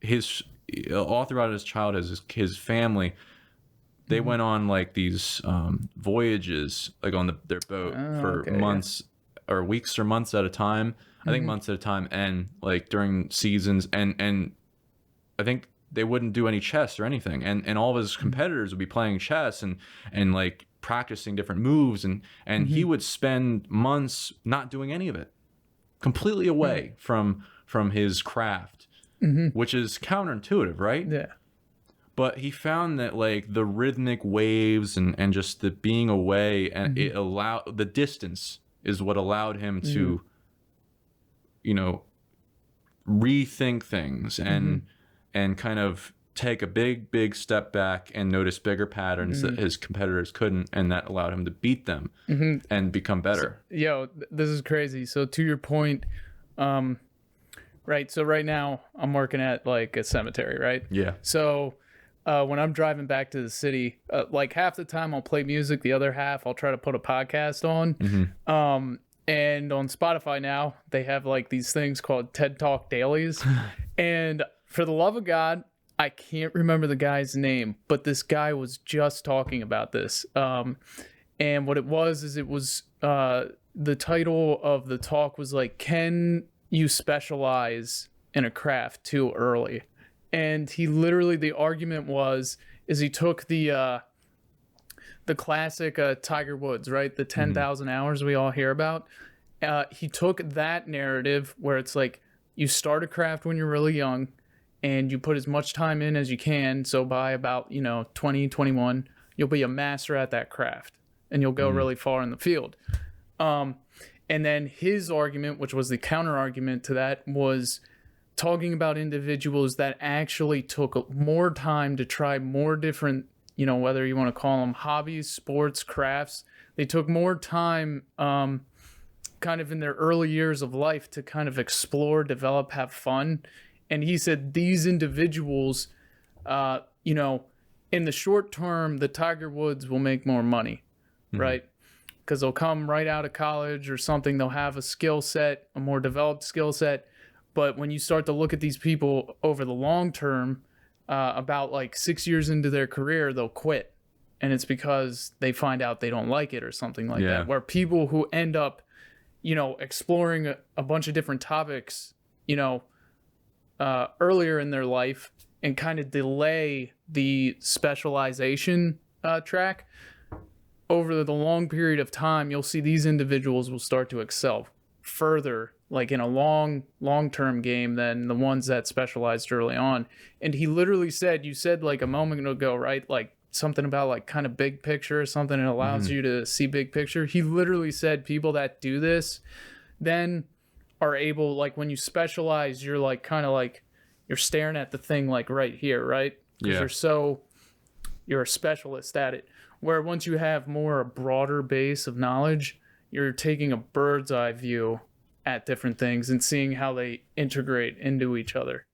his all throughout his childhood, his family, they went on like these voyages, like on their boat for months or weeks or months at a time. I think months at a time, and like during seasons, and I think they wouldn't do any chess or anything, and all of his competitors would be playing chess and like practicing different moves, and he would spend months not doing any of it, completely away from his craft, which is counterintuitive, right? Yeah. But he found that like the rhythmic waves and just the being away, and it allowed, the distance is what allowed him to, you know, rethink things and kind of take a big step back and notice bigger patterns that his competitors couldn't, and that allowed him to beat them and become better. So, this is crazy. So to your point, right, so right now I'm working at like a cemetery, right? Yeah. So when I'm driving back to the city, like half the time I'll play music, the other half I'll try to put a podcast on. And on Spotify now, they have like these things called TED Talk Dailies. And for the love of God, I can't remember the guy's name, but this guy was just talking about this. And what it was the title of the talk was like, can you specialize in a craft too early? And he literally, the argument is he took the classic Tiger Woods, right? The 10,000 hours we all hear about. He took that narrative where it's like you start a craft when you're really young and you put as much time in as you can. So by about, 20, 21, you'll be a master at that craft and you'll go really far in the field. And then his argument, which was the counter argument to that, was talking about individuals that actually took more time to try more different, whether you want to call them hobbies, sports, crafts. They took more time kind of in their early years of life to kind of explore, develop, have fun. And he said these individuals, in the short term, the Tiger Woods will make more money, right? Because they'll come right out of college or something. They'll have a skill set, a more developed skill set. But when you start to look at these people over the long term, about like 6 years into their career, they'll quit. And it's because they find out they don't like it or something like that. Where people who end up, exploring a bunch of different topics, earlier in their life and kind of delay the specialization track, over the long period of time, you'll see these individuals will start to excel further, like in a long-term game than the ones that specialized early on. And he literally said, you said like a moment ago, right? Like something about like kind of big picture or something that allows you to see big picture. He literally said people that do this then are able, like when you specialize, you're like kind of like you're staring at the thing like right here, right? Because you're a specialist at it. Where once you have a broader base of knowledge, you're taking a bird's eye view at different things and seeing how they integrate into each other.